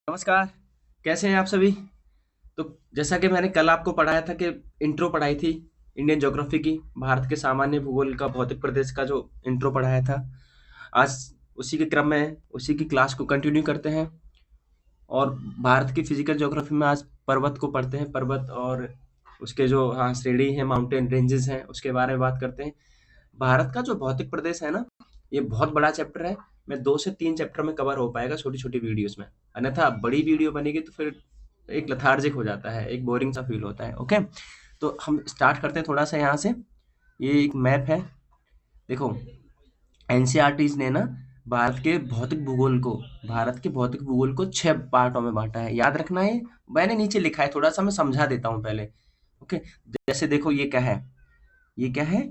नमस्कार, कैसे हैं आप सभी? तो जैसा कि मैंने कल आपको पढ़ाया था कि इंट्रो पढ़ाई थी इंडियन ज्योग्राफी की, भारत के सामान्य भूगोल का भौतिक प्रदेश का जो इंट्रो पढ़ाया था। आज उसी के क्रम में उसी की क्लास को कंटिन्यू करते हैं और भारत की फिजिकल ज्योग्राफी में आज पर्वत को पढ़ते हैं। पर्वत और उसके जो श्रेणी है, माउंटेन रेंजेस हैं, उसके बारे में बात करते हैं। भारत का जो भौतिक प्रदेश है ना, ये बहुत बड़ा चैप्टर है। मैं 2 से 3 चैप्टर में कवर हो पाएगा छोटी-छोटी वीडियोज़ में। अन्यथा बड़ी वीडियो बनेगी तो फिर एक लेथार्जिक हो जाता है, एक बोरिंग सा फ़ील होता है, ओके? तो हम स्टार्ट करते हैं थोड़ा-सा यहाँ से। ये एक मैप है, देखो एनसीईआरटीज़ ने ना भारत के भौतिक भूगोल को 6 पार्टों में बाँटा है। याद रखना है, मैंने नीचे लिखा है, थोड़ा-सा मैं समझा देता हूँ पहले, ओके? जैसे देखो ये क्या है? ये क्या है?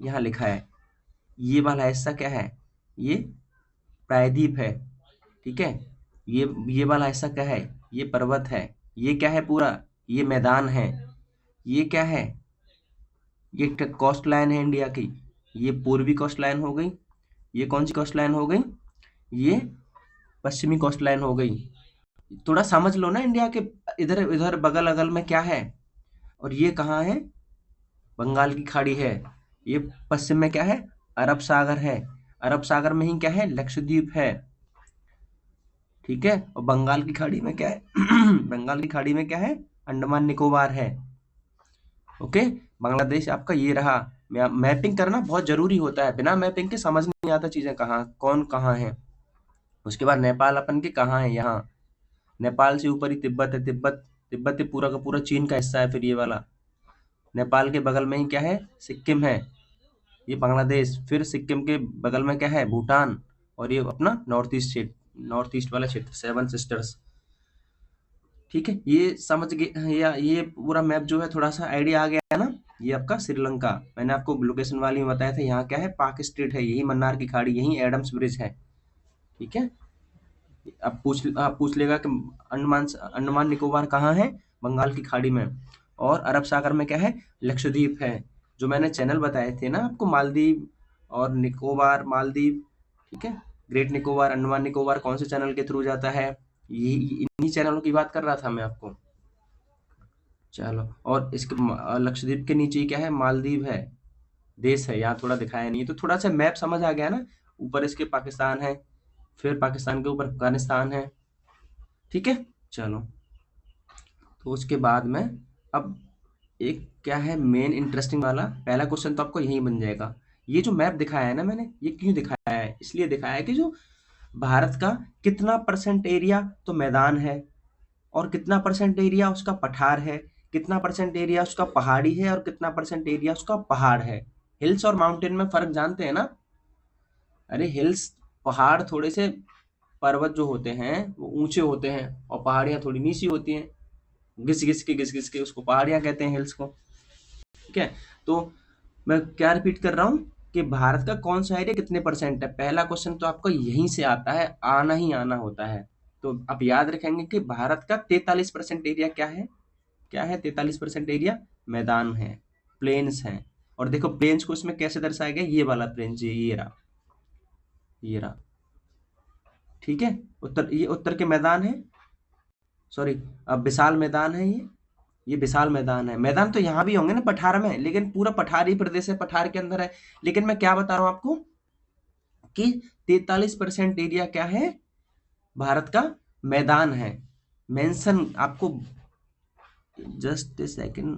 यहाँ लिखा है। ये वाला हिस्सा क्या है? ये प्रायद्वीप है, ठीक है? ये वाला हिस्सा क्या है? ये पर्वत है। ये क्या है पूरा? ये मैदान है। ये क्या है? ये कोस्ट लाइन है इंडिया की। ये पूर्वी कोस्ट लाइन हो गई। ये कौन सी कोस्ट लाइन हो गई? ये पश्चिमी कोस्ट लाइन हो गई। थोड़ा समझ लो ना, इंडिया के इधर इधर बगल अगल में क्या है। और ये कहाँ है? बंगाल की खाड़ी है। ये पश्चिम में क्या है? अरब सागर है। अरब सागर में ही क्या है? लक्षद्वीप है, ठीक है? और बंगाल की खाड़ी में क्या है? बंगाल की खाड़ी में क्या है? अंडमान निकोबार है, ओके? बांग्लादेश आपका ये रहा। मैपिंग करना बहुत जरूरी होता है, बिना मैपिंग के समझ नहीं आता चीजें कहाँ कौन कहाँ है। उसके बाद नेपाल अपन के कहाँ है? यहाँ। नेपाल से ऊपर ही तिब्बत है। तिब्बत ही पूरा का पूरा चीन का हिस्सा है। फिर ये वाला नेपाल के बगल में ही क्या है? सिक्किम है। ये बांग्लादेश। फिर सिक्किम के बगल में क्या है? भूटान। और ये अपना नॉर्थ ईस्ट वाला क्षेत्र, सेवन सिस्टर्स, ठीक है? ये समझ गए या ये पूरा मैप जो है, थोड़ा सा आइडिया आ गया है ना? ये आपका श्रीलंका, मैंने आपको लोकेशन वाली में बताया था। यहाँ क्या है? पाक स्ट्रेट है, यही मन्नार की खाड़ी, यही एडम्स ब्रिज है, ठीक है? अब पूछ लेगा कि अंडमान निकोबार कहाँ है? बंगाल की खाड़ी में। और अरब सागर में क्या है? लक्षद्वीप है। जो मैंने चैनल बताए थे ना आपको, मालदीव और निकोबार, मालदीव, ठीक है? ग्रेट निकोबार, अंडमान निकोबार कौन से चैनल के थ्रू जाता है? ये इन्हीं चैनलों की बात कर रहा था मैं आपको। चलो, और इसके लक्षद्वीप के नीचे ही क्या है? मालदीव है, देश है। यहाँ थोड़ा दिखाया नहीं है, तो थोड़ा सा मैप समझ आ गया ना? ऊपर इसके पाकिस्तान है, फिर पाकिस्तान के ऊपर अफगानिस्तान है, ठीक है? चलो, तो उसके बाद में अब एक क्या है मेन इंटरेस्टिंग वाला पहला क्वेश्चन, तो आपको यही बन जाएगा। ये जो मैप दिखाया है ना मैंने, ये क्यों दिखाया है? इसलिए दिखाया है कि जो भारत का कितना परसेंट एरिया तो मैदान है, और कितना परसेंट एरिया उसका पठार है, कितना परसेंट एरिया उसका पहाड़ी है, और कितना परसेंट एरिया उसका पहाड़ है। हिल्स और माउंटेन में फर्क जानते हैं ना? अरे हिल्स, पहाड़ थोड़े से, पर्वत जो होते हैं वो ऊंचे होते हैं, और पहाड़ियां थोड़ी नीची होती हैं। घिस घिस के उसको पहाड़ियां कहते हैं, हिल्स को, ठीक है? तो मैं क्या रिपीट कर रहा हूँ कि भारत का कौन सा एरिया कितने परसेंट है। पहला क्वेश्चन तो आपका यहीं से आता है, आना ही आना होता है। तो आप याद रखेंगे कि भारत का 43% एरिया क्या है? क्या है? 43% एरिया मैदान है, प्लेन्स हैं। और देखो प्लेन्स को इसमें कैसे दर्शाया गया? ये वाला प्लेन्स, ये रहा, ये रहा, ठीक है? ये उत्तर के मैदान है, सॉरी, अब विशाल मैदान है ये विशाल मैदान है। मैदान तो यहाँ भी होंगे ना पठार में, लेकिन पूरा पठारी प्रदेश है, पठार के अंदर है। लेकिन मैं क्या बता रहा हूँ आपको कि 43% एरिया क्या है? भारत का मैदान है। मेंशन आपको, just a second,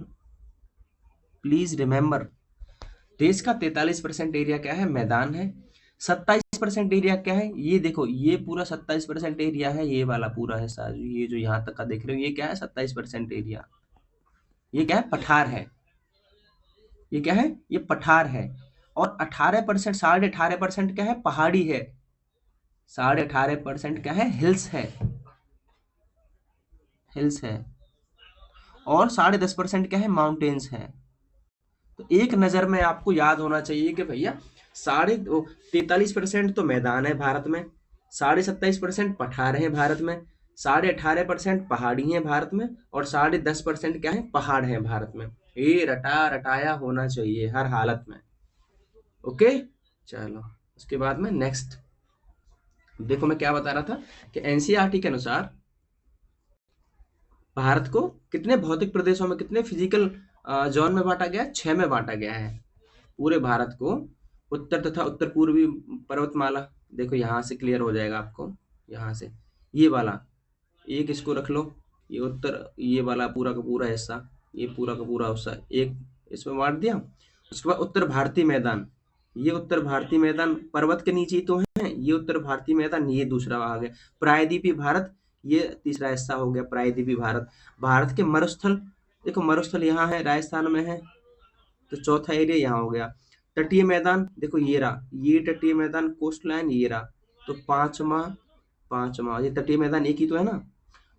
please remember, देश का 43% एरिया क्या है? मैदान है। 27% एरिया क्या है? ये देखो, ये पूरा 27% एरिया है, ये वाला पूरा हिस्सा, ये जो यहाँ तक का देख रहे हो, ये क्या है? 27% एरिया। ये क्या है? पठार है। ये क्या है? ये पठार है। और 18%, 18.5% क्या है? पहाड़ी है। 18.5% क्या है? हिल्स है, हिल्स है। और 10.5% क्या है? माउंटेन्स है। तो एक नजर में आपको याद होना चाहिए कि भैया 43% तो मैदान है भारत में, 27.5% पठार है भारत में, 18.5% पहाड़ी है भारत में, और 10.5% क्या है? पहाड़ है भारत में। ये रटा रटाया होना चाहिए हर हालत में, ओके? चलो, उसके बाद में नेक्स्ट देखो, मैं क्या बता रहा था कि एनसीईआरटी के अनुसार भारत को कितने भौतिक प्रदेशों में, कितने फिजिकल जोन में बांटा गया है? 6 में बांटा गया है पूरे भारत को। उत्तर तथा उत्तर पूर्वी पर्वतमाला, देखो यहाँ से क्लियर हो जाएगा आपको, यहाँ से ये वाला एक इसको रख लो, ये उत्तर, ये वाला पूरा का पूरा हिस्सा, ये पूरा का पूरा हिस्सा एक इसमें बांट दिया। उसके बाद उत्तर भारतीय मैदान, ये उत्तर भारतीय मैदान पर्वत के नीचे ही तो है, ये उत्तर भारतीय मैदान, ये दूसरा भाग है। प्रायद्वीपीय भारत, ये तीसरा हिस्सा हो गया प्रायद्वीपीय भारत। भारत के मरुस्थल, देखो मरुस्थल यहाँ है, राजस्थान में है, तो चौथा एरिया यहाँ हो गया। तटीय मैदान देखो ये रहा, ये तटीय मैदान, कोस्ट लाइन ये रहा, तो पांचवा ये तटीय मैदान एक ही तो है ना।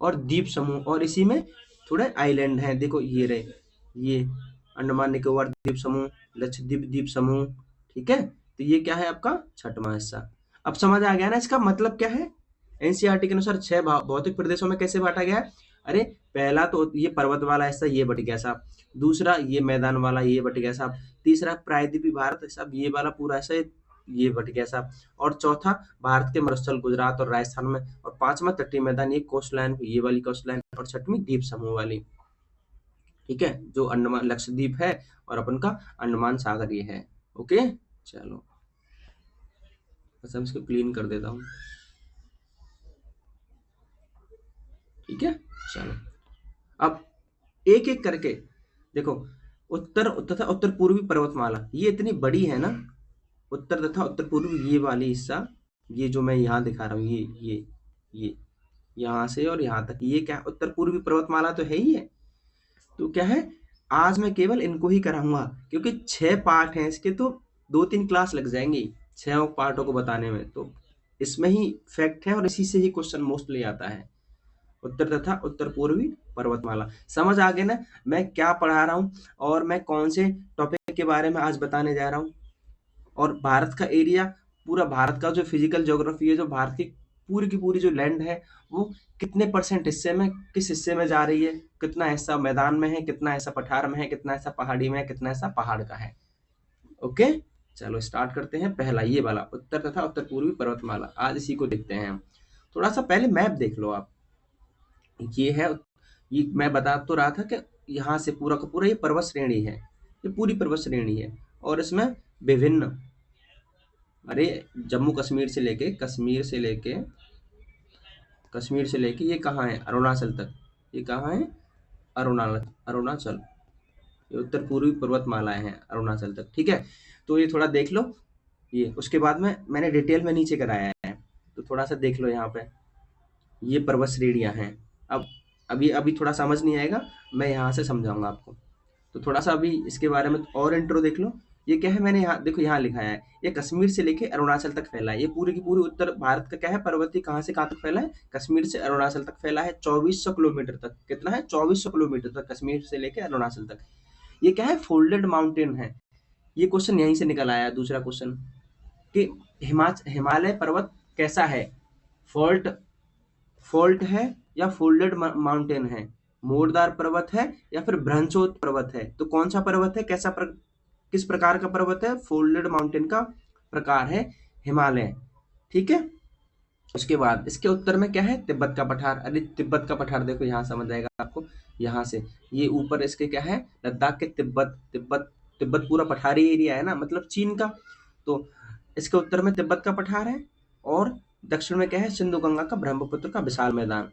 और द्वीप समूह, और इसी में थोड़े आइलैंड हैं, देखो ये रहे, ये अंडमान निकोबार द्वीप समूह, लक्षद्वीप द्वीप समूह, ठीक है। तो ये क्या है आपका छठवां हिस्सा। अब समझ आ गया ना इसका मतलब क्या है। एनसीईआरटी के अनुसार 6 भौतिक प्रदेशों में कैसे बांटा गया है। अरे पहला तो ये पर्वत वाला हिस्सा ये बट गया साहब, दूसरा ये मैदान वाला ये बट गया साहब, तीसरा प्रायद्वीपीय भारत साहब ये वाला पूरा हिस्सा ये बट गया साहब, और चौथा भारत के मरुस्थल गुजरात और राजस्थान में, और पांचवा तटीय मैदान ये कोस्ट लाइन, ये वाली कोस्ट लाइन, और छठवीं द्वीप समूह वाली, ठीक है, जो अंडमान लक्षद्वीप है और अपन का अंडमान सागर ये है। ओके चलो, बस हम इसको क्लीन कर देता हूँ, ठीक है। चलो अब एक एक करके देखो, उत्तर तथा उत्तर पूर्वी पर्वतमाला ये इतनी बड़ी है ना, उत्तर तथा उत्तर पूर्वी ये वाली हिस्सा, ये जो मैं यहाँ दिखा रहा हूँ, ये यहाँ से और यहाँ तक, ये क्या उत्तर पूर्वी पर्वतमाला तो है ही है। तो क्या है, आज मैं केवल इनको ही कराऊंगा, क्योंकि 6 पार्ट हैं इसके, तो 2-3 क्लास लग जाएंगी 6 पार्टों को बताने में। तो इसमें ही फैक्ट है और इसी से ही क्वेश्चन मोस्टली आता है, उत्तर तथा उत्तर पूर्वी पर्वतमाला। समझ आ गया ना मैं क्या पढ़ा रहा हूँ और मैं कौन से टॉपिक के बारे में आज बताने जा रहा हूँ। और भारत का एरिया, पूरा भारत का जो फिजिकल ज्योग्राफी है, जो भारत की पूरी जो लैंड है, वो कितने परसेंट हिस्से में, किस हिस्से में जा रही है, कितना हिस्सा मैदान में है, कितना हिस्सा पठार में है, कितना हिस्सा पहाड़ी में है, कितना हिस्सा पहाड़ का है। ओके चलो स्टार्ट करते हैं। पहला ये वाला उत्तर तथा उत्तर पूर्वी पर्वतमाला, आज इसी को देखते हैं हम। थोड़ा सा पहले मैप देख लो आप, ये है, ये मैं बता तो रहा था कि यहाँ से पूरा का पूरा ये पर्वत श्रेणी है, ये पूरी पर्वत श्रेणी है, और इसमें विभिन्न, अरे जम्मू कश्मीर से लेके ये कहाँ है, अरुणाचल तक, ये कहाँ है, अरुणाचल, ये उत्तर पूर्वी पर्वतमालाएं हैं अरुणाचल तक, ठीक है। तो ये थोड़ा देख लो, ये उसके बाद में मैंने डिटेल में नीचे कराया है, तो थोड़ा सा देख लो यहाँ पे, ये पर्वत श्रेणियां हैं। अब अभी अभी थोड़ा समझ नहीं आएगा, मैं यहाँ से समझाऊंगा आपको, तो थोड़ा सा अभी इसके बारे में और इंट्रो देख लो। ये क्या है, मैंने यहाँ देखो यहाँ लिखा है, ये कश्मीर से लेके अरुणाचल तक फैला है, ये पूरी की पूरी उत्तर भारत का क्या है, पर्वतीय कहाँ से कहाँ तक फैला है, कश्मीर से अरुणाचल तक फैला है, 2400 किलोमीटर तक, कितना है 2400 किलोमीटर तक कश्मीर से लेके अरुणाचल तक। ये क्या है, फोल्डेड माउंटेन है। ये क्वेश्चन यहीं से निकल आया, दूसरा क्वेश्चन कि हिमालय पर्वत कैसा है, फॉल्ट फॉल्ट है या फोल्डेड माउंटेन है, मोड़दार पर्वत है या फिर भ्रंशोत पर्वत है, तो कौन सा पर्वत है, किस प्रकार का पर्वत है, फोल्डेड माउंटेन का प्रकार है हिमालय, ठीक है। उसके बाद इसके उत्तर में क्या है, तिब्बत का पठार। अरे तिब्बत का पठार देखो यहाँ समझ आएगा आपको, यहाँ से ये ऊपर इसके क्या है, लद्दाख के तिब्बत पूरा पठारी एरिया है ना, मतलब चीन का, तो इसके उत्तर में तिब्बत का पठार है, और दक्षिण में क्या है, सिंधु गंगा का ब्रह्मपुत्र का विशाल मैदान।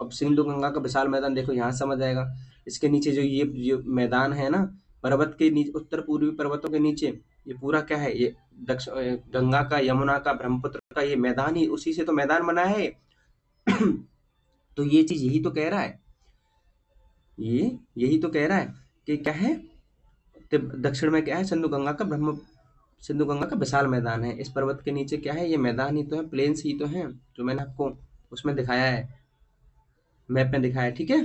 अब सिंधु गंगा का विशाल मैदान देखो यहाँ समझ आएगा, इसके नीचे जो ये मैदान है ना, पर्वत के नीचे, उत्तर पूर्वी पर्वतों के नीचे ये पूरा क्या है, ये गंगा का, यमुना का, ब्रह्मपुत्र का ये मैदान ही, उसी से तो मैदान बना है। तो ये चीज यही तो कह रहा है, ये यही तो कह रहा है कि क्या है, दक्षिण में क्या है, सिंधु गंगा का विशाल मैदान है, इस पर्वत के नीचे क्या है, ये मैदान ही तो है, प्लेन्स ही तो है, जो मैंने आपको उसमें दिखाया है, मैप में दिखाया है, ठीक है।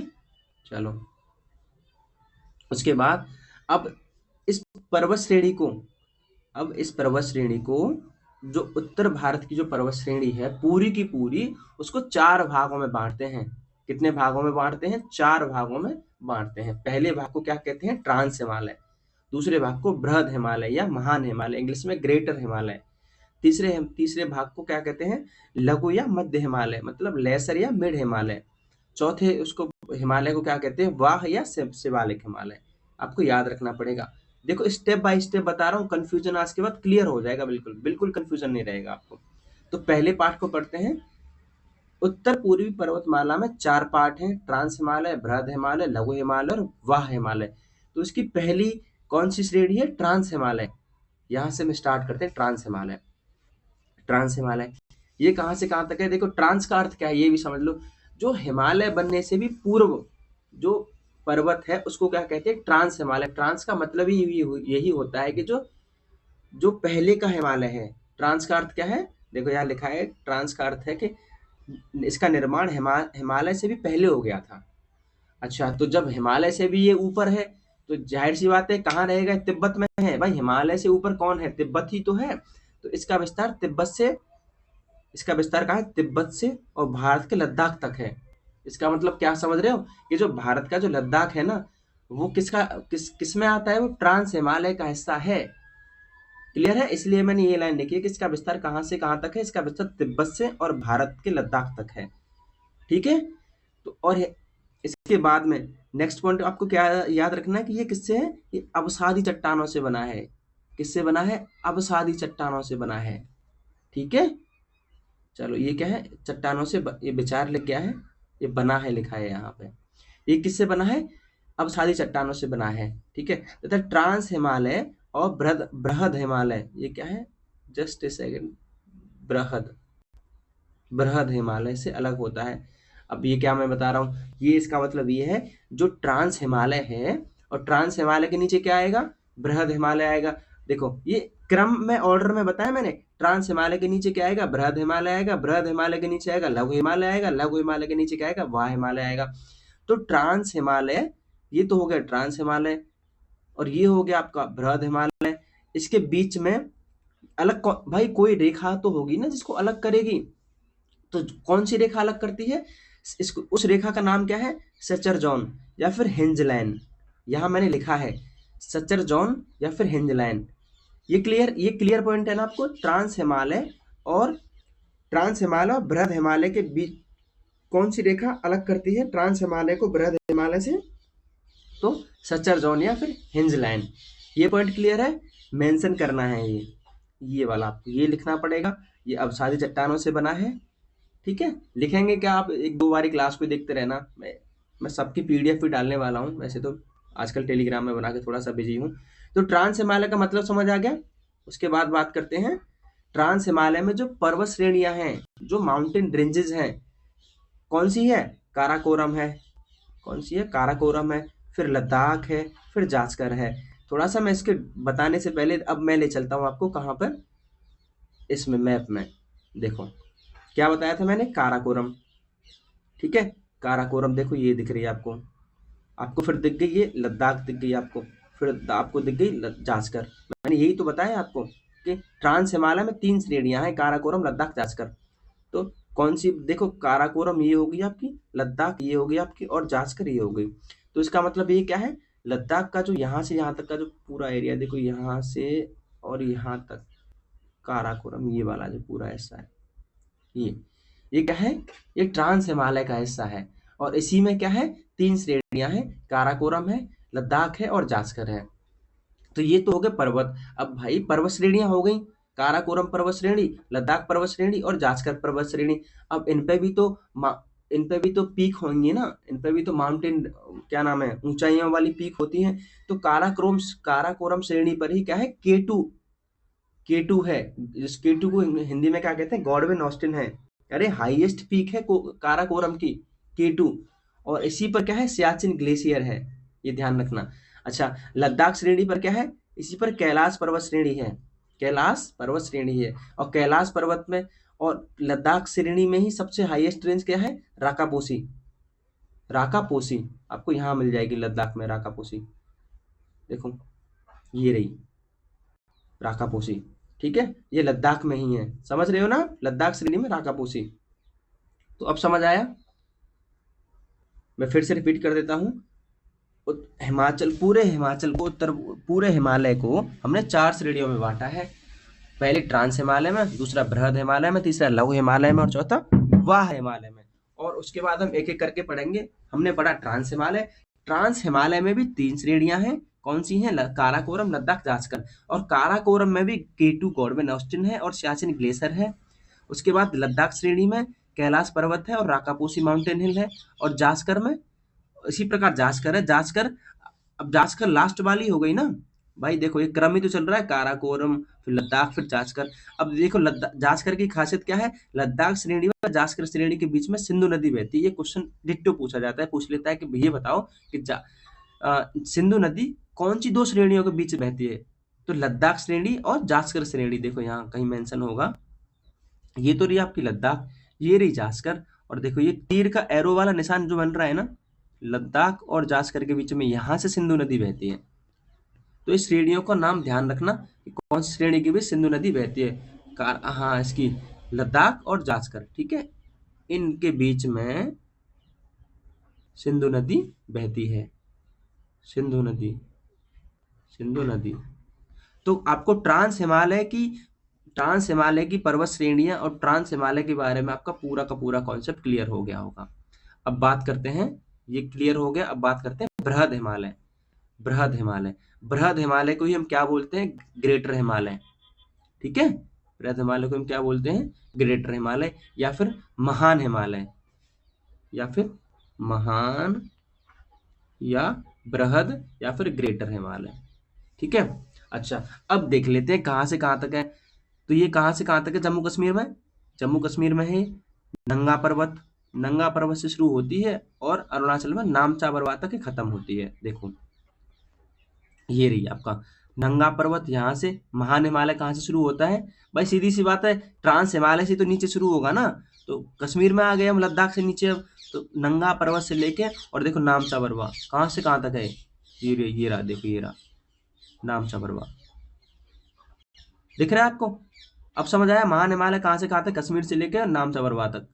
चलो उसके बाद अब इस पर्वत श्रेणी को, जो उत्तर भारत की जो पर्वत श्रेणी है पूरी की पूरी, उसको 4 भागों में बांटते हैं। कितने भागों में बांटते हैं, 4 भागों में बांटते हैं। पहले भाग को क्या कहते हैं, ट्रांस हिमालय, दूसरे भाग को बृहद हिमालय या महान हिमालय, इंग्लिश में ग्रेटर हिमालय, तीसरे भाग को क्या कहते हैं, लघु या मध्य हिमालय, मतलब लेसर या मिड हिमालय, चौथे उसको हिमालय को क्या कहते हैं, वाह या शिवालिक हिमालय। आपको याद रखना पड़ेगा। देखो स्टेप बाय स्टेप बता रहा हूँ, कंफ्यूजन आज के बाद क्लियर हो जाएगा, बिल्कुल बिल्कुल कंफ्यूजन नहीं रहेगा आपको। तो पहले पार्ट को पढ़ते हैं। उत्तर पूर्वी पर्वतमाला में 4 पार्ट हैं, ट्रांस हिमालय, बृहद हिमालय, लघु हिमालय और वाह हिमालय। तो इसकी पहली कौन सी श्रेणी है, ट्रांस हिमालय। यहाँ से हम स्टार्ट करते हैं, ट्रांस हिमालय। ट्रांस हिमालय ये कहाँ से कहाँ तक है, देखो ट्रांस का अर्थ क्या है ये भी समझ लो। जो हिमालय बनने से भी पूर्व जो पर्वत है उसको क्या कहते हैं, ट्रांस हिमालय। ट्रांस का मतलब ही यही होता है कि जो जो पहले का हिमालय है। ट्रांस का अर्थ क्या है, देखो यहाँ लिखा है, ट्रांस का अर्थ है कि इसका निर्माण हिमालय से भी पहले हो गया था। अच्छा, तो जब हिमालय से भी ये ऊपर है तो जाहिर सी बात है कहाँ रहेगा, तिब्बत में है भाई। हिमालय से ऊपर कौन है, तिब्बत ही तो है। तो इसका विस्तार तिब्बत से, इसका विस्तार कहाँ है, तिब्बत से और भारत के लद्दाख तक है। इसका मतलब क्या समझ रहे हो, कि जो भारत का जो लद्दाख है ना, वो किस में आता है, वो ट्रांस हिमालय का हिस्सा है। क्लियर है, इसलिए मैंने ये लाइन लिखी है कि इसका विस्तार कहाँ से कहाँ तक है, इसका विस्तार तिब्बत से और भारत के लद्दाख तक है। ठीक है, तो और इसके बाद में नेक्स्ट पॉइंट आपको क्या याद रखना है कि ये किससे है, ये अवसादी चट्टानों से बना है। किससे बना है, अवसादी चट्टानों से बना है। ठीक है, चलो ये क्या है, चट्टानों से ये विचार लिख गया है, ये बना है लिखा है यहाँ पे। ये किससे बना है, अवसादी चट्टानों से बना है। ठीक है, तथा ट्रांस हिमालय और बृहद हिमालय, ये क्या है, जस्ट ए सेकेंड, बृहद बृहद हिमालय से अलग होता है। अब ये क्या मैं बता रहा हूँ, ये इसका मतलब ये है, जो ट्रांस हिमालय है और ट्रांस हिमालय के नीचे क्या आएगा, बृहद हिमालय आएगा। देखो ये क्रम में, ऑर्डर में बताया मैंने। ट्रांस हिमालय के नीचे क्या आएगा, बृहद हिमालय आएगा, बृहद हिमालय के नीचे आएगा लघु हिमालय आएगा, लघु हिमालय के नीचे क्या आएगा, वाह हिमालय आएगा। तो ट्रांस हिमालय ये तो हो गया ट्रांस हिमालय, और ये हो गया आपका बृहद हिमालय। इसके बीच में अलग भाई कोई रेखा तो होगी ना जिसको अलग करेगी। तो कौन सी रेखा अलग करती है, इसको, उस रेखा का नाम क्या है, सचर जॉन या फिर हिंज लाइन। यहाँ मैंने लिखा है सचर जॉन या फिर हिंज लाइन। ये क्लियर पॉइंट है ना आपको। ट्रांस हिमालय और बृहद हिमालय के बीच कौन सी रेखा अलग करती है ट्रांस हिमालय को बृहद हिमालय से, तो सचर जॉन या फिर हिंज लाइन। ये पॉइंट क्लियर है, मेंशन करना है ये वाला आपको ये लिखना पड़ेगा। ये अवसादी चट्टानों से बना है। ठीक है, लिखेंगे क्या आप, एक दो बारी क्लास को देखते रहना। मैं सबकी पीडीएफ भी डालने वाला हूँ, वैसे तो आजकल टेलीग्राम में बना के थोड़ा सा बिजी हूँ। तो ट्रांस हिमालय का मतलब समझ आ गया। उसके बाद बात करते हैं ट्रांस हिमालय में जो पर्वत श्रेणियां हैं, जो माउंटेन रेंजेस हैं, कौन सी है, काराकोरम है। कौन सी है, काराकोरम है, फिर लद्दाख है, फिर जास्कर है। थोड़ा सा मैं इसके बताने से पहले अब मैं ले चलता हूँ आपको कहाँ पर, इसमें मैप में देखो क्या बताया था मैंने, काराकोरम। ठीक है, काराकोरम देखो ये दिख रही है आपको, आपको फिर दिख गई ये लद्दाख दिख गई आपको, फिर आपको दिख गई जास्कर। मैंने यही तो बताया आपको कि ट्रांस हिमालय में 3 श्रेणियां हैं, काराकोरम, लद्दाख, जास्कर। तो कौन सी, देखो काराकोरम ये होगी आपकी, लद्दाख ये होगी आपकी, और जास्कर ये हो गई। तो इसका मतलब ये क्या है, लद्दाख का जो यहाँ से यहाँ तक का जो पूरा एरिया, देखो यहाँ से और यहाँ तक काराकोरम, ये वाला जो पूरा हिस्सा है, ये क्या है, ये ट्रांस हिमालय का हिस्सा है। और इसी में क्या है, 3 श्रेणियां हैं, काराकोरम है, लद्दाख है और जास्कर है। तो ये तो हो गए पर्वत। अब भाई पर्वत श्रेणियां हो गई, काराकोरम पर्वत श्रेणी, लद्दाख पर्वत श्रेणी और जास्कर पर्वत श्रेणी। अब इन पे भी तो पीक होंगी ना, इन पे भी तो माउंटेन, क्या नाम है, ऊंचाइयों वाली पीक होती हैं। तो काराकोरम श्रेणी पर ही क्या है, केटू है। जिस केटू को हिंदी में क्या कहते हैं, गॉडविन ऑस्टिन है। अरे हाईएस्ट पीक है काराकोरम की, केटू। और इसी पर क्या है, सियाचिन ग्लेशियर है, ये ध्यान रखना। अच्छा, लद्दाख श्रेणी पर क्या है, इसी पर कैलाश पर्वत श्रेणी है, कैलाश पर्वत श्रेणी है। और कैलाश पर्वत में और लद्दाख श्रेणी में ही सबसे हाईएस्ट रेंज क्या है, राकापोसी। राकापोसी आपको यहाँ मिल जाएगी, लद्दाख में राकापोसी, देखो ये रही राकापोसी। ठीक है, ये लद्दाख में ही है, समझ रहे हो ना, लद्दाख श्रेणी में राकापोसी। तो अब समझ आया, मैं फिर से रिपीट कर देता हूँ। पूरे हिमाचल को, पूरे हिमालय को हमने 4 श्रेणियों में बांटा है। पहले ट्रांस हिमालय में, दूसरा बृहद हिमालय में, तीसरा लघु हिमालय में और चौथा वाह हिमालय में। और उसके बाद हम एक एक करके पढ़ेंगे। हमने पढ़ा ट्रांस हिमालय। ट्रांस हिमालय में भी 3 श्रेणियां हैं। कौन सी हैं? काराकोरम, लद्दाख, जास्कर। और काराकोरम में भी केटू कॉर्बन ऑस्टिन है और सियाचिन ग्लेशियर है। उसके बाद लद्दाख श्रेणी में कैलाश पर्वत है और राकापोसी माउंटेन हिल है। और जास्कर में इसी प्रकार जास्कर है। जास्कर, अब जास्कर लास्ट वाली हो गई ना भाई। देखो ये क्रम ही तो चल रहा है, काराकोरम, फिर लद्दाख, फिर जास्कर। अब देखो लद्दाख जास्कर की खासियत क्या है? लद्दाख श्रेणी व जास्कर श्रेणी के बीच में सिंधु नदी बहती है। ये क्वेश्चन डिट्टो पूछा जाता है, पूछ लेता है कि ये बताओ कि सिंधु नदी कौन सी 2 श्रेणियों के बीच बहती है? तो लद्दाख श्रेणी और जास्कर श्रेणी। देखो यहाँ कहीं मेंशन होगा। ये तो रही आपकी लद्दाख, ये रही जास्कर। और देखो ये तीर का एरो वाला निशान जो बन रहा है ना, लद्दाख और जास्कर के बीच में यहाँ से सिंधु नदी बहती है। तो इस श्रेणियों का नाम ध्यान रखना कि कौन सी श्रेणी के बीच सिंधु नदी बहती है। हाँ, इसकी लद्दाख और जास्कर, ठीक है, इनके बीच में सिंधु नदी बहती है। सिंधु नदी, सिंधु नदी। तो आपको ट्रांस हिमालय की पर्वत श्रेणियां और ट्रांस हिमालय के बारे में आपका पूरा का पूरा कॉन्सेप्ट क्लियर हो गया होगा। अब बात करते हैं, ये क्लियर हो गया, अब बात करते हैं बृहद हिमालय। बृहद हिमालय, बृहद हिमालय को ही हम क्या बोलते हैं? ग्रेटर हिमालय, ठीक है। बृहद हिमालय को हम क्या बोलते हैं? ग्रेटर हिमालय, या फिर महान हिमालय, या फिर महान, या बृहद, या फिर ग्रेटर हिमालय, ठीक है। अच्छा, अब देख लेते हैं कहाँ से कहाँ तक है। तो ये कहाँ से कहाँ तक है? जम्मू कश्मीर में, जम्मू कश्मीर में है नंगा पर्वत। नंगा पर्वत से शुरू होती है और अरुणाचल में नामचा बरवा तक खत्म होती है। देखो ये रही आपका नंगा पर्वत, यहाँ से। महान हिमालय कहाँ से शुरू होता है? भाई सीधी सी बात है, ट्रांस हिमालय से तो नीचे शुरू होगा ना। तो कश्मीर में आ गए हम, लद्दाख से नीचे। अब तो नंगा पर्वत से लेके और देखो नामचा बरवा कहाँ से कहाँ तक है? ये रहा, देखो ये रहा नामचा बरवा, दिख रहा है आपको? अब समझ आया महान हिमालय कहाँ से कहाँ तक? कश्मीर से लेकर नामचा बरवा तक।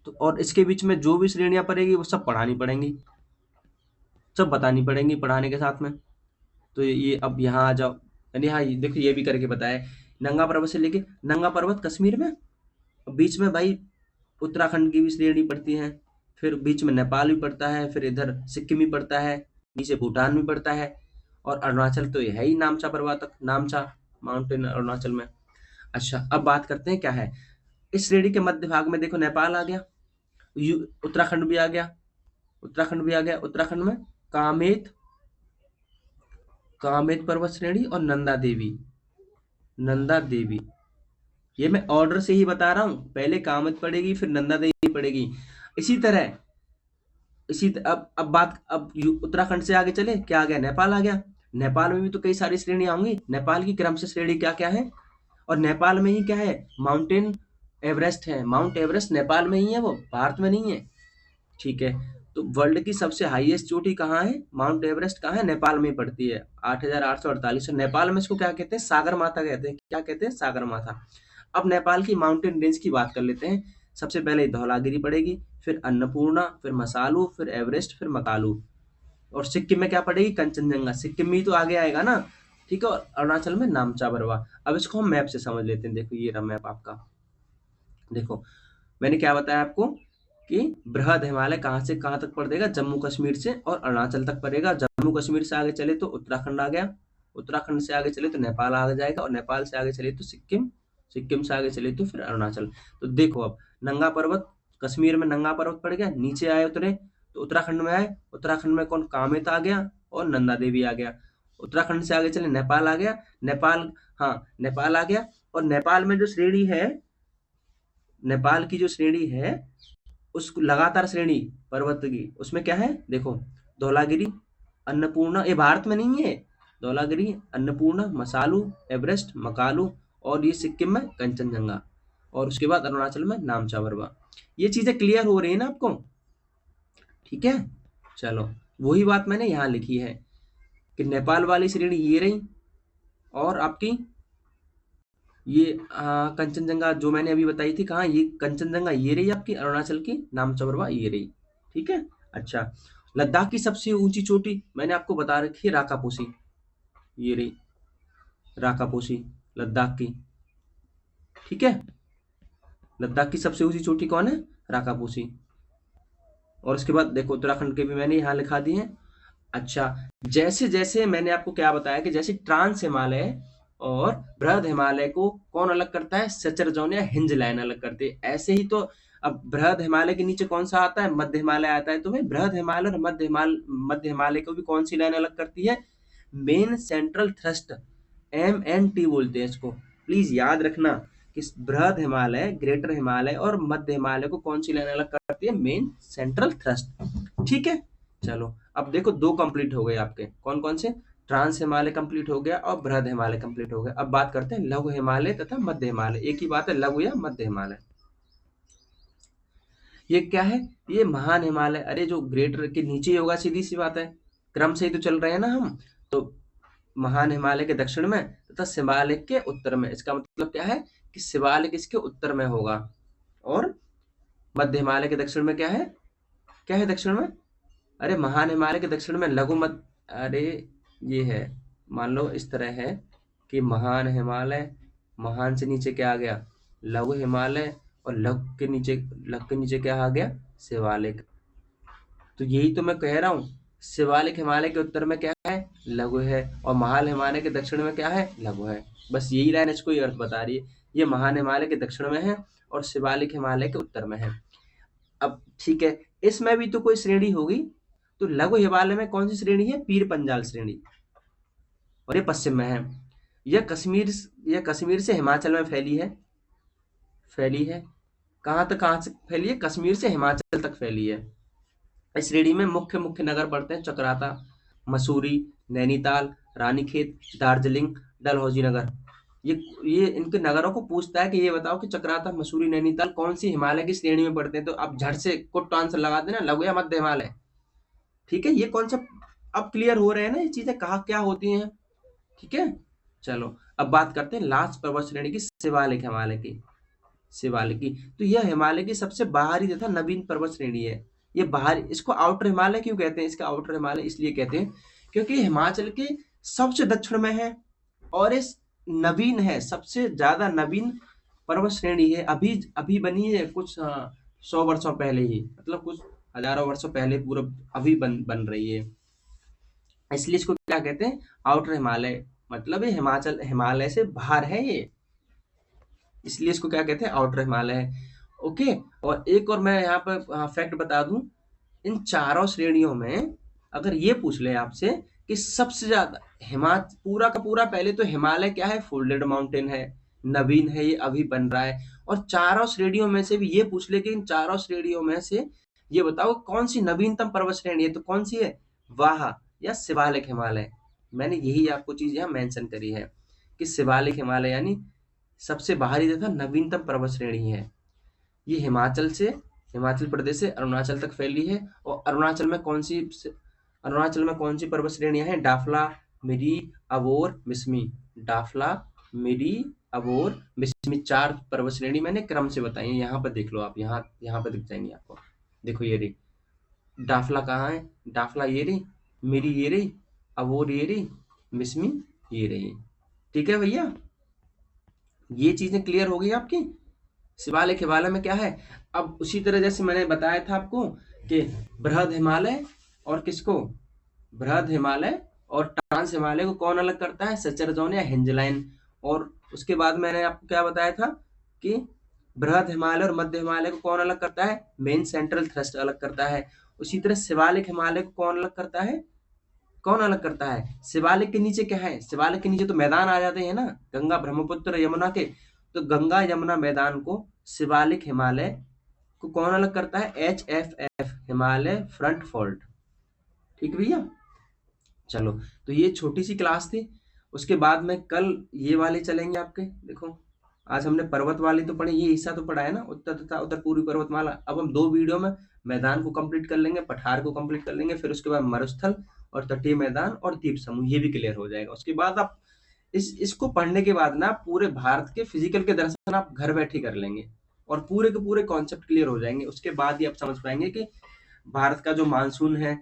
तो और इसके बीच में जो भी श्रेणियां पड़ेगी वो सब पढ़ानी पड़ेंगी, सब बतानी पड़ेंगी पढ़ाने के साथ में। तो ये अब यहाँ आ जाओ, यानी हाँ देखो ये भी करके बताया। नंगा पर्वत से लेके, नंगा पर्वत कश्मीर में, बीच में भाई उत्तराखंड की भी श्रेणी पड़ती है, फिर बीच में नेपाल भी पड़ता है, फिर इधर सिक्किम भी पड़ता है, नीचे भूटान भी पड़ता है, और अरुणाचल तो ये है ही नामचा पर्वत तक, नामचा माउंटेन अरुणाचल में। अच्छा, अब बात करते हैं क्या है इस श्रेणी के मध्य भाग में। देखो नेपाल आ गया, उत्तराखंड भी आ गया, उत्तराखंड भी आ गया। उत्तराखंड में कामेत, कामेत पर्वत श्रेणी और नंदा देवी, नंदा देवी। ये मैं ऑर्डर से ही बता रहा हूँ, पहले कामेत पड़ेगी फिर नंदा देवी पड़ेगी। इसी तरह अब बात, अब उत्तराखंड से आगे चले, क्या आ गया? नेपाल आ गया। नेपाल में भी तो कई सारी श्रेणियां होंगी। नेपाल की क्रम से श्रेणी क्या क्या है? और नेपाल में ही क्या है? माउंटेन एवरेस्ट है। माउंट एवरेस्ट नेपाल में ही है, वो भारत में नहीं है, ठीक है। तो वर्ल्ड की सबसे हाईएस्ट चोटी कहाँ है? माउंट एवरेस्ट कहाँ है? नेपाल में पड़ती है, 8,848। नेपाल में इसको क्या कहते हैं? सागर माथा कहते हैं। क्या कहते हैं? सागर माथा। अब नेपाल की माउंटेन रेंज की बात कर लेते हैं। सबसे पहले धौलागिरी पड़ेगी, फिर अन्नपूर्णा, फिर मसालू, फिर एवरेस्ट, फिर मकालू। और सिक्किम में क्या पड़ेगी? कंचनजंगा। सिक्किम में ही तो आगे आएगा ना, ठीक है। और अरुणाचल में नामचा बरवा। अब इसको हम मैप से समझ लेते हैं। देखो ये रहा मैप आपका। देखो मैंने क्या बताया आपको कि बृहद हिमालय कहाँ से कहाँ तक पड़ेगा? जम्मू कश्मीर से और अरुणाचल तक पड़ेगा। जम्मू कश्मीर से आगे चले तो उत्तराखंड आ गया, उत्तराखंड से आगे चले तो नेपाल आ जाएगा, और नेपाल से आगे चले तो सिक्किम, सिक्किम से आगे चले तो फिर अरुणाचल। तो देखो अब नंगा पर्वत, कश्मीर में नंगा पर्वत पड़ गया, नीचे आए उतरे तो उत्तराखंड में आए। उत्तराखंड में कौन? कामेत आ गया और नंदा देवी आ गया। उत्तराखंड से आगे चले, नेपाल आ गया, नेपाल, हाँ नेपाल आ गया। और नेपाल में जो श्रेणी है, नेपाल की जो श्रेणी है, उस लगातार श्रेणी पर्वत की, उसमें क्या है? देखो धौलागिरी, अन्नपूर्णा, ये भारत में नहीं है। धौलागिरी, अन्नपूर्णा, मसालू, एवरेस्ट, मकालू, और ये सिक्किम में कंचनजंगा, और उसके बाद अरुणाचल में नामचा बरवा। ये चीजें क्लियर हो रही है ना आपको? ठीक है, चलो वही बात मैंने यहाँ लिखी है कि नेपाल वाली श्रेणी ये रही, और आपकी ये कंचनजंगा जो मैंने अभी बताई थी, कहाँ? ये कंचनजंगा ये रही आपकी, अरुणाचल की नामचा बरवा ये रही, ठीक है। अच्छा, लद्दाख की सबसे ऊंची चोटी मैंने आपको बता रखी है, राकापोसी, ये रही राकापोसी लद्दाख की, ठीक है। लद्दाख की सबसे ऊंची चोटी कौन है? राकापोसी। और उसके बाद देखो उत्तराखंड के भी मैंने यहाँ लिखा दिए हैं। अच्छा, जैसे जैसे मैंने आपको क्या बताया कि जैसे ट्रांस हिमालय और बृहद हिमालय को कौन अलग करता है, सचर जोन या हिंज लाइन अलग करती है। ऐसे ही तो अब बृहद हिमालय के नीचे कौन सा आता है, मध्य हिमालय आता है। तो भाई बृहद हिमालय और मध्य हिमालय को भी कौन सी लाइन अलग करती है, मेन सेंट्रल थ्रस्ट, MNT बोलते हैं इसको। प्लीज याद रखना कि बृहद हिमालय, ग्रेटर हिमालय और मध्य हिमालय को कौन सी लाइन अलग करती है, मेन सेंट्रल थ्रस्ट। ठीक है, चलो अब देखो दो कंप्लीट हो गए आपके, कौन कौन से, ट्रांस हिमालय कंप्लीट हो गया और बृहद हिमालय कंप्लीट हो गया। अब बात करते हैं लघु हिमालय तथा मध्य हिमालय। एक ही बात है, लघु या मध्य हिमालय। ये क्या है, ये महान हिमालय, अरे जो ग्रेटर के नीचे ही होगा, सीधी सी बात है, क्रम से ही तो चल रहे हैं ना हम। तो महान हिमालय के दक्षिण में तथा शिवालिक के उत्तर में, इसका मतलब क्या है कि शिवालिक इसके उत्तर में होगा। और मध्य हिमालय के दक्षिण में क्या है दक्षिण में, अरे महान हिमालय के दक्षिण में लघु मध्य, अरे ये है, मान लो इस तरह है कि महान हिमालय, महान से नीचे क्या आ गया, लघु हिमालय, और लघु के नीचे क्या आ गया, शिवालिक। तो यही तो मैं कह रहा हूँ, शिवालिक हिमालय के उत्तर में क्या है, लघु है, और महान हिमालय के दक्षिण में क्या है, लघु है। बस यही लाइन इसको ये अर्थ बता रही है, ये महान हिमालय के दक्षिण में है और शिवालिक हिमालय के उत्तर में है। अब ठीक है, इसमें भी तो कोई श्रेणी होगी। तो लघु हिमालय में कौन सी श्रेणी है, पीर पंजाल श्रेणी, और ये पश्चिम में है। यह कश्मीर से हिमाचल में फैली है। कहाँ से फैली है, कश्मीर से हिमाचल तक फैली है। इस श्रेणी में मुख्य मुख्य नगर पड़ते हैं चक्राता, मसूरी, नैनीताल, रानीखेत, दार्जिलिंग, डलहौजी नगर। ये इनके नगरों को पूछता है कि ये बताओ कि चक्राता, मसूरी, नैनीताल कौन सी हिमालय की श्रेणी में पड़ते हैं। तो आप झट से कुट आंसर लगा देना, लघु या मध्य हिमालय। ठीक है, ये कॉन्सेप्ट अब क्लियर हो रहे हैं ना, ये चीजें कहाँ क्या होती हैं। ठीक है, चलो अब बात करते हैं लास्ट पर्वत श्रेणी की, शिवालिक हिमालय की। शिवालिक की, तो यह हिमालय की सबसे बाहरी तथा नवीन पर्वत श्रेणी है। ये बाहरी, इसको आउटर हिमालय क्यों कहते हैं, इसका आउटर हिमालय इसलिए कहते हैं क्योंकि हिमाचल के सबसे दक्षिण में है और इस नवीन है, सबसे ज्यादा नवीन पर्वत श्रेणी है। अभी अभी बनी है, कुछ 100 वर्षों पहले ही, मतलब कुछ हजारों वर्षों पहले पूरा अभी बन रही है। इसलिए इसको क्या कहते हैं, आउटर हिमालय, मतलब ये हिमाचल हिमालय से बाहर है ये, इसलिए इसको क्या कहते हैं, आउटर हिमालय है। ओके, और एक और मैं यहाँ पर फैक्ट बता दूं, इन चारों श्रेणियों में अगर ये पूछ ले आपसे कि सबसे ज्यादा हिमाचल, पूरा का पूरा, पहले तो हिमालय क्या है, फोल्डेड माउंटेन है, नवीन है, ये अभी बन रहा है। और चारों श्रेणियों में से भी ये पूछ ले कि इन चारों श्रेणियों में से ये बताओ कौन सी नवीनतम पर्वत श्रेणी है, तो कौन सी है, वाह या शिवालिक हिमालय। मैंने यही आपको चीज यहाँ मेंशन करी है कि शिवालिक हिमालय यानी सबसे बाहरी तथा नवीनतम पर्वत श्रेणी है। ये हिमाचल प्रदेश से अरुणाचल तक फैली है। और अरुणाचल में कौन सी पर्वत श्रेणियां हैं, डाफला, मिरी, अबोर, मिसमी। डाफला, मिरी, अबोर, मिसमी, 4 पर्वत श्रेणी मैंने क्रम से बताई है। यहाँ पर देख लो आप, यहाँ पर दिख जाएंगी आपको। देखो ये रही डाफला, कहाँ है, डाफला ये रही, मिरी ये रही, अबोर ये रही, मिसमी ये रही। ठीक है भैया, ये चीजें क्लियर हो गई आपकी। शिवालिक हिमालय में क्या है, अब उसी तरह जैसे मैंने बताया था आपको कि बृहद हिमालय और किसको, बृहद हिमालय और ट्रांस हिमालय को कौन अलग करता है, सचर जोन या हिंज लाइन। और उसके बाद मैंने आपको क्या बताया था कि बृहद हिमालय और मध्य हिमालय को कौन अलग करता है, मेन सेंट्रल थ्रस्ट अलग करता है। उसी तरह शिवालिक हिमालय को कौन अलग करता है, शिवालिक के नीचे क्या है, शिवालिक के नीचे तो मैदान आ जाते हैं ना, गंगा, ब्रह्मपुत्र, यमुना के। तो गंगा यमुना मैदान को शिवालिक हिमालय को कौन अलग करता है, HFF, हिमालय फ्रंट फॉल्ट। ठीक भैया, चलो तो ये छोटी सी क्लास थी। उसके बाद में कल ये वाले चलेंगे आपके। देखो आज हमने पर्वत वाली तो पढ़ी, ये हिस्सा तो पढ़ा है ना, उत्तर तथा उत्तर पूर्वी पर्वतमाला। अब हम 2 वीडियो में मैदान को कंप्लीट कर लेंगे, पठार को कंप्लीट कर लेंगे, फिर उसके बाद मरुस्थल और तटीय मैदान और द्वीप समूह, ये भी क्लियर हो जाएगा। उसके बाद आप इसको पढ़ने के बाद ना पूरे भारत के फिजिकल के दर्शन आप घर बैठे कर लेंगे और पूरे के पूरे कॉन्सेप्ट क्लियर हो जाएंगे। उसके बाद ही आप समझ पाएंगे कि भारत का जो मानसून है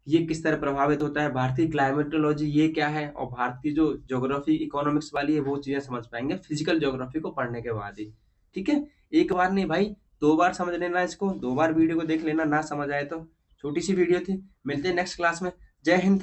ये किस तरह प्रभावित होता है, भारतीय क्लाइमेटोलॉजी ये क्या है, और भारत की जो ज्योग्राफी इकोनॉमिक्स वाली है वो चीजें समझ पाएंगे फिजिकल ज्योग्राफी को पढ़ने के बाद ही। ठीक है, एक बार नहीं भाई, 2 बार समझ लेना इसको, 2 बार वीडियो को देख लेना, ना समझ आए तो। छोटी सी वीडियो थी, मिलते हैं नेक्स्ट क्लास में। जय हिंद।